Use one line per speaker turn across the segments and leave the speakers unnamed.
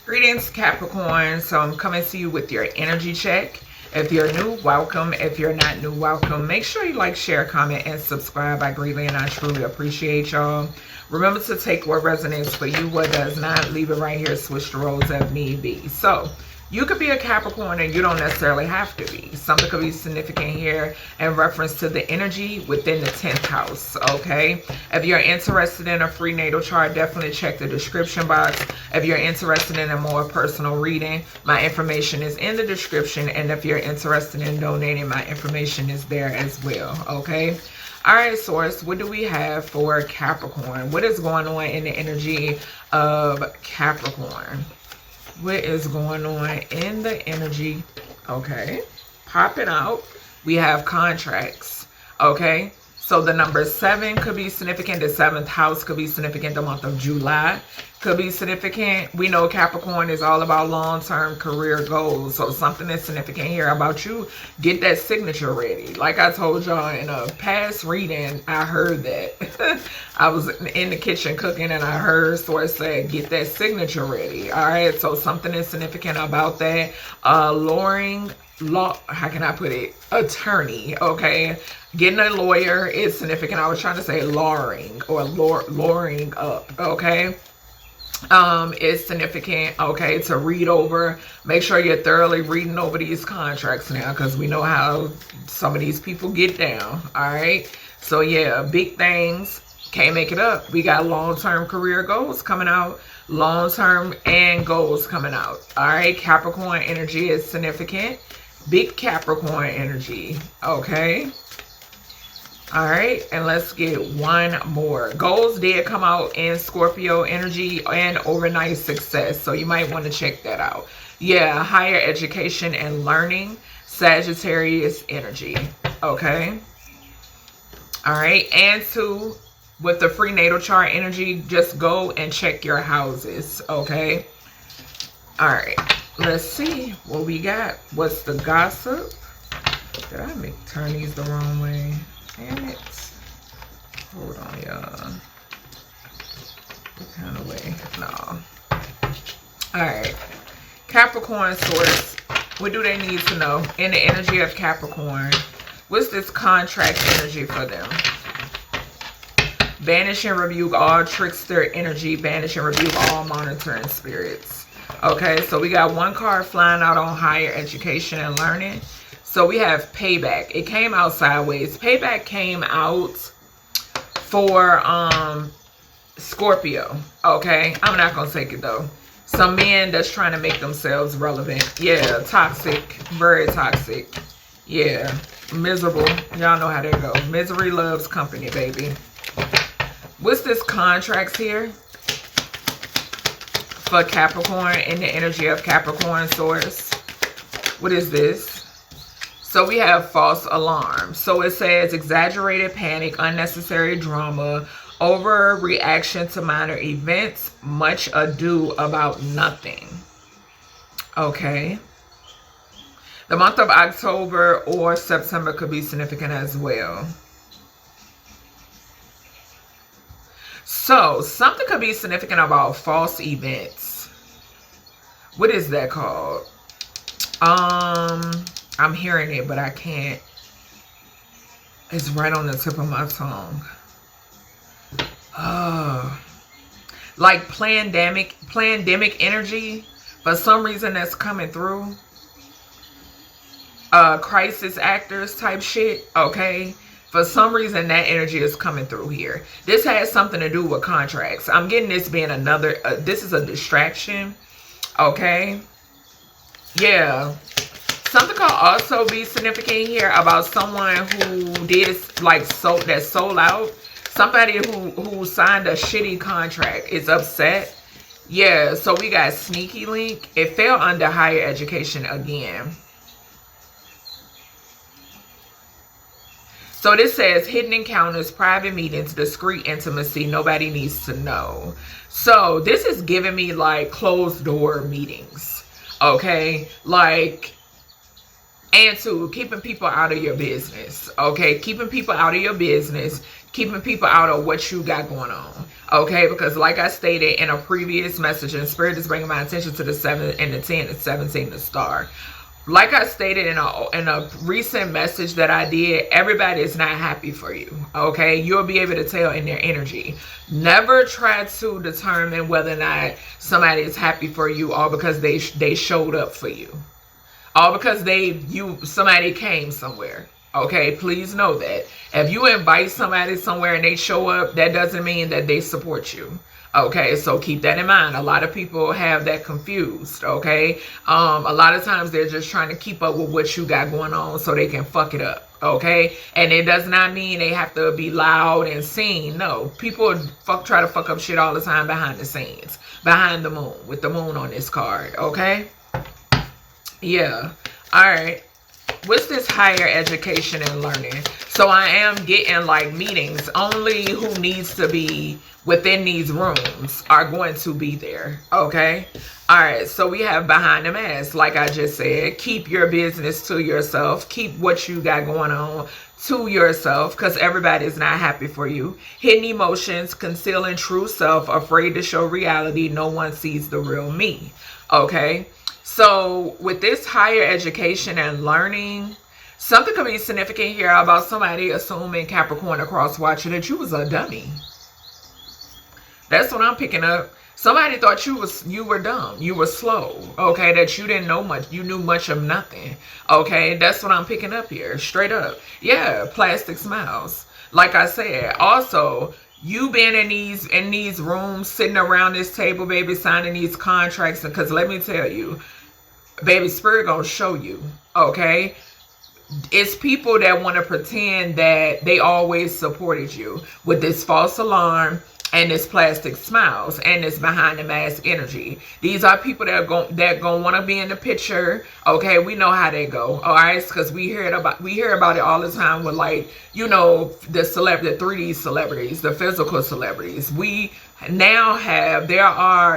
Greetings, Capricorn. So I'm coming to you with your energy check. If you're new, welcome. If you're not new, welcome. Make sure you like, share, comment, and subscribe. I greatly and I truly appreciate y'all. Remember to take what resonates for you, what does not. Leave it right here. Switch the roles if need be. So you could be a Capricorn and you don't necessarily have to be. Something could be significant here in reference to the energy within the 10th house, okay? If you're interested in a free natal chart, definitely check the description box. If you're interested in a more personal reading, my information is in the description. And if you're interested in donating, my information is there as well, okay? All right, Source, what do we have for Capricorn? What is going on in the energy of Capricorn? What is going on in the energy? Okay, popping out. We have contracts. Okay, so the number 7 could be significant. The 7th house could be significant. The month of July could be significant. We know Capricorn is all about long-term career goals. So something that's significant here about you. Get that signature ready. Like I told y'all in a past reading, I heard that. I was in the kitchen cooking and I heard Source say, get that signature ready. All right, so something is significant about that. How can I put it? Attorney, okay? Getting a lawyer is significant. I was trying to say lawyering or lawyering up, okay? Is significant, okay, to read over. Make sure you're thoroughly reading over these contracts now, because we know how some of these people get down. All right, so yeah, big things. Can't make it up. We got long-term career goals coming out, long-term and goals coming out. All right, Capricorn energy is significant. Big Capricorn energy, okay? All right, and let's get one more. Goals did come out in Scorpio energy and overnight success, so you might want to check that out. Yeah, higher education and learning, Sagittarius energy, okay? All right, and with the free natal chart energy, just go and check your houses, okay? All right, let's see what we got. What's the gossip? Did I turn these the wrong way? Damn it. Hold on, y'all. What kind of way? No. Alright. Capricorn Source. What do they need to know? In the energy of Capricorn, what's this contract energy for them? Banish and rebuke all trickster energy. Banish and rebuke all monitoring spirits. Okay, so we got one card flying out on higher education and learning. So we have payback. It came out sideways. Payback came out for Scorpio. Okay, I'm not gonna take it though. Some men that's trying to make themselves relevant. Yeah, toxic, very toxic. Yeah, miserable. Y'all know how that go. Misery loves company, baby. What's this contracts here for Capricorn in the energy of Capricorn Source? What is this? So we have false alarm. So it says exaggerated panic, unnecessary drama, overreaction to minor events, much ado about nothing. Okay. The month of October or September could be significant as well. So something could be significant about false events. What is that called? I'm hearing it, but I can't. It's right on the tip of my tongue. Like pandemic energy. For some reason that's coming through. Crisis actors type shit. Okay. For some reason that energy is coming through here. This has something to do with contracts. I'm getting this being another. This is a distraction. Okay. Yeah. Something could also be significant here about someone who did like that sold out. Somebody who signed a shitty contract is upset. Yeah, so we got sneaky link. It fell under higher education again. So this says hidden encounters, private meetings, discreet intimacy. Nobody needs to know. So this is giving me like closed door meetings. Okay, like. And keeping people out of your business, okay? Keeping people out of your business, keeping people out of what you got going on, Okay, because like I stated in a previous message, and Spirit is bringing my attention to the 7 and the 10 and 17, the star. Like I stated in a recent message that I did, everybody is not happy for you. Okay, you'll be able to tell in their energy. Never try to determine whether or not somebody is happy for you all because they showed up for you, all because somebody came somewhere. Okay, please know that if you invite somebody somewhere and they show up, that doesn't mean that they support you. Okay, so keep that in mind. A lot of people have that confused. Okay, a lot of times they're just trying to keep up with what you got going on so they can fuck it up. Okay, and it does not mean they have to be loud and seen. No, people try to fuck up shit all the time behind the scenes, behind the moon, with the moon on this card. Okay, yeah. All right. What's this higher education and learning? So I am getting like meetings. Only who needs to be within these rooms are going to be there. Okay. All right. So we have behind the mask. Like I just said, keep your business to yourself. Keep what you got going on to yourself, because everybody is not happy for you. Hidden emotions, concealing true self, afraid to show reality. No one sees the real me. Okay. So with this higher education and learning, something could be significant here about somebody assuming, Capricorn or cross watcher, that you was a dummy. That's what I'm picking up. Somebody thought you were dumb, you were slow, okay, that you didn't know much, you knew much of nothing. Okay, that's what I'm picking up here, straight up. Yeah, plastic smiles. Like I said, also, you been in these rooms, sitting around this table, baby, signing these contracts, because let me tell you, baby, Spirit gonna show you. Okay, it's people that want to pretend that they always supported you with this false alarm and this plastic smiles and this behind the mask energy. These are people that are gonna want to be in the picture. Okay, we know how they go. All right, because we hear about it all the time with, like, you know, the 3D celebrities, the physical celebrities. We now have,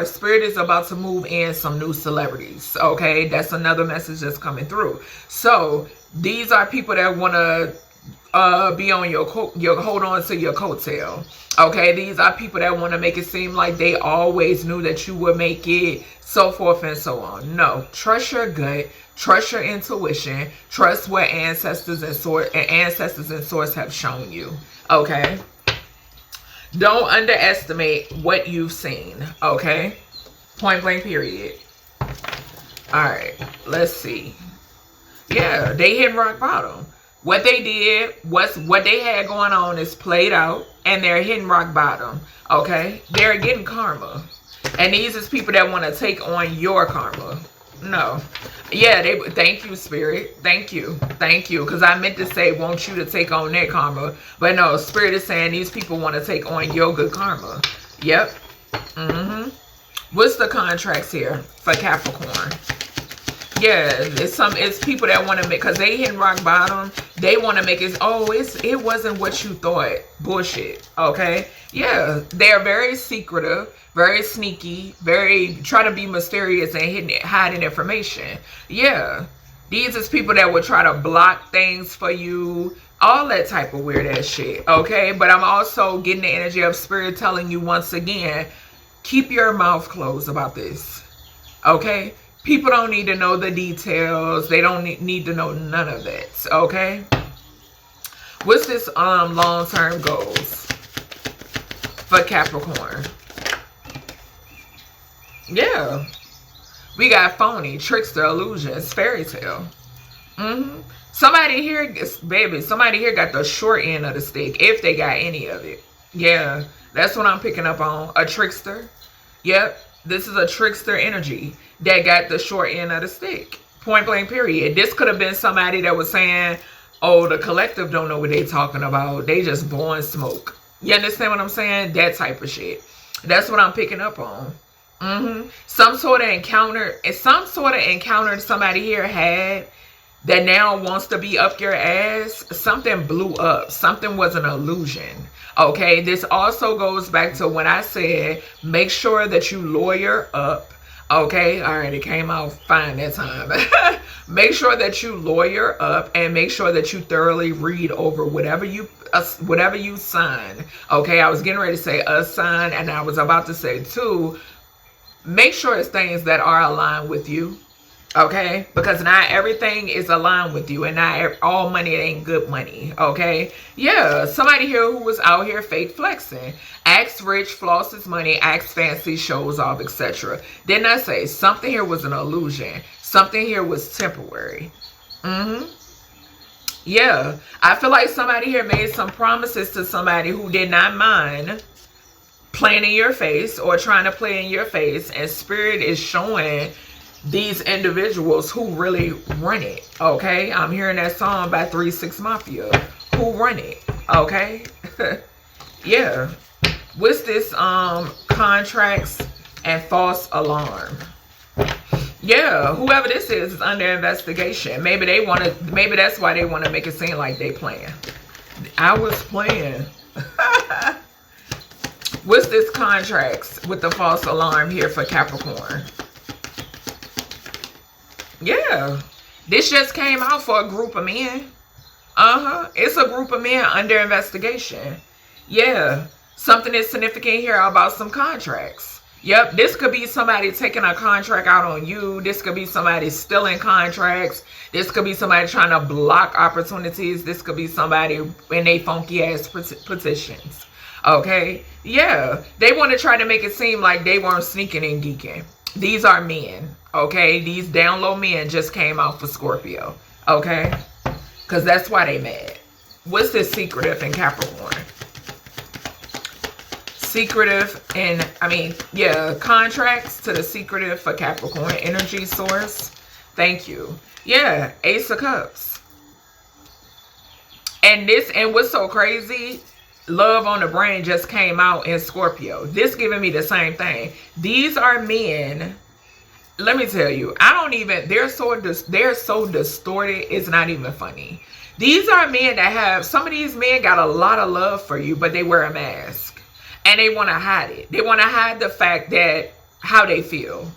Spirit is about to move in some new celebrities. Okay, that's another message that's coming through. So these are people that want to be on your hold on to your coattail. Okay, these are people that want to make it seem like they always knew that you would make it, so forth and so on. No, trust your gut, trust your intuition, trust what ancestors and source have shown you. Okay, don't underestimate what you've seen. Okay, point blank period. All right, let's see. Yeah, they hit rock bottom. What they did, what they had going on is played out, and they're hitting rock bottom. Okay, they're getting karma, and these is people that want to take on your karma. No, yeah, thank you, Spirit, thank you, because I meant to say want you to take on their karma, but no, Spirit is saying these people want to take on your good karma. Yep. What's the contracts here for Capricorn? Yeah, it's people that want to make, because they hit rock bottom, they want to make it, it wasn't what you thought. Bullshit. Okay, yeah, they're very secretive, very sneaky, very try to be mysterious and hiding information. Yeah, these is people that would try to block things for you, all that type of weird ass shit. Okay, but I'm also getting the energy of Spirit telling you once again, keep your mouth closed about this. Okay, people don't need to know the details. They don't need to know none of that. Okay, what's this long-term goals for Capricorn? Yeah, we got phony, trickster, illusions, fairy tale. Somebody here, baby, somebody here got the short end of the stick, if they got any of it. Yeah, that's what I'm picking up on. A trickster. Yep, this is a trickster energy that got the short end of the stick. Point blank period. This could have been somebody that was saying, oh, the collective don't know what they talking about. They just blowing smoke. You understand what I'm saying? That type of shit. That's what I'm picking up on. Some sort of encounter somebody here had that now wants to be up your ass. Something blew up. Something was an illusion. Okay, this also goes back to when I said make sure that you lawyer up. Okay, all right, it came out fine that time. Make sure that you lawyer up and make sure that you thoroughly read over whatever you sign. Okay, I was getting ready to say assign, and I was about to say too, make sure it's things that are aligned with you. Okay, because not everything is aligned with you, and not all money ain't good money. Okay, yeah, somebody here who was out here fake flexing, acts rich, flosses money, acts fancy, shows off, etc. Didn't I say something here was an illusion? Something here was temporary. Yeah, I feel like somebody here made some promises to somebody who did not mind playing in your face or trying to play in your face, and spirit is showing these individuals who really run it. Okay, I'm hearing that song by 3 6 Mafia, who run it. Okay. Yeah, what's this contracts and false alarm? Yeah, whoever this is under investigation. Maybe they want to, maybe that's why they want to make it seem like they playing. I was playing. What's this contracts with the false alarm here for Capricorn? Yeah, this just came out for a group of men. It's a group of men under investigation. Yeah, something is significant here about some contracts. Yep, this could be somebody taking a contract out on you. This could be somebody stealing contracts. This could be somebody trying to block opportunities. This could be somebody in they funky ass positions. Okay, yeah, they want to try to make it seem like they weren't sneaking and geeking. These are men. Okay, these down low men just came out for Scorpio. Okay, because that's why they mad. What's this secretive in Capricorn? Secretive and, I mean, yeah, contracts to the secretive for Capricorn energy source. Thank you. Yeah, Ace of Cups. And this, and what's so crazy, love on the brain just came out in Scorpio. This giving me the same thing. These are men. Let me tell you, I don't even, they're so distorted, it's not even funny. These are men that have, some of these men got a lot of love for you, but they wear a mask. And they want to hide it. They want to hide the fact that, how they feel.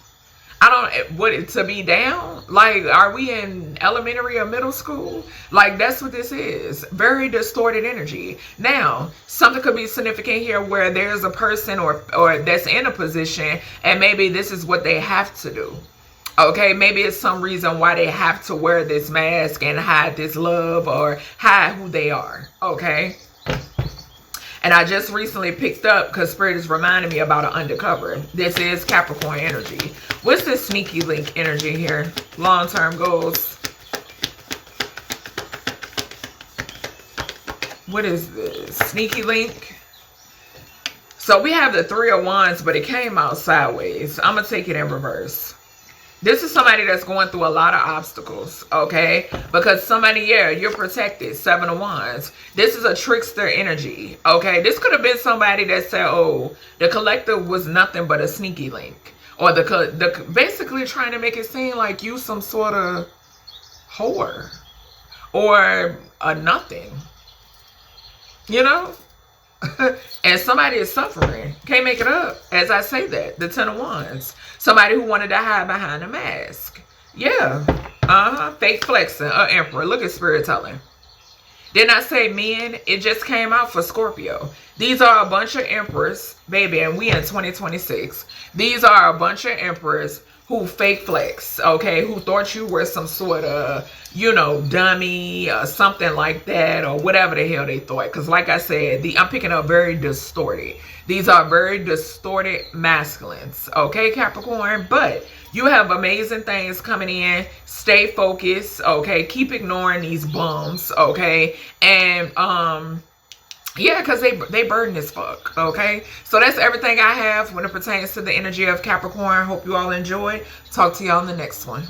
I don't, what, to be down? Like, are we in elementary or middle school? Like, that's what this is. Very distorted energy. Now, something could be significant here where there's a person or that's in a position, and maybe this is what they have to do. Okay, maybe it's some reason why they have to wear this mask and hide this love or hide who they are. Okay. And I just recently picked up, because Spirit is reminding me about an undercover. This is Capricorn energy. What's this sneaky link energy here? Long-term goals. What is this? Sneaky link. So we have the 3 of Wands, but it came out sideways. I'm going to take it in reverse. This is somebody that's going through a lot of obstacles, okay? Because somebody, yeah, you're protected. 7 of Wands. This is a trickster energy, okay? This could have been somebody that said, oh, the collective was nothing but a sneaky link. Or the basically trying to make it seem like you some sort of whore. Or a nothing. You know? And somebody is suffering. Can't make it up. As I say that. The 10 of Wands. Somebody who wanted to hide behind a mask. Yeah. Fake flexing. Emperor. Look at Spirit telling. Didn't I say men? It just came out for Scorpio. These are a bunch of emperors. Baby, and we in 2026. These are a bunch of emperors who fake flex, okay, who thought you were some sort of, you know, dummy or something like that, or whatever the hell they thought. Because like I said, I'm picking up very distorted. These are very distorted masculines, okay, Capricorn? But you have amazing things coming in. Stay focused, okay? Keep ignoring these bums, okay? And, yeah, because they burden as fuck, okay? So that's everything I have when it pertains to the energy of Capricorn. Hope you all enjoy. Talk to y'all in the next one.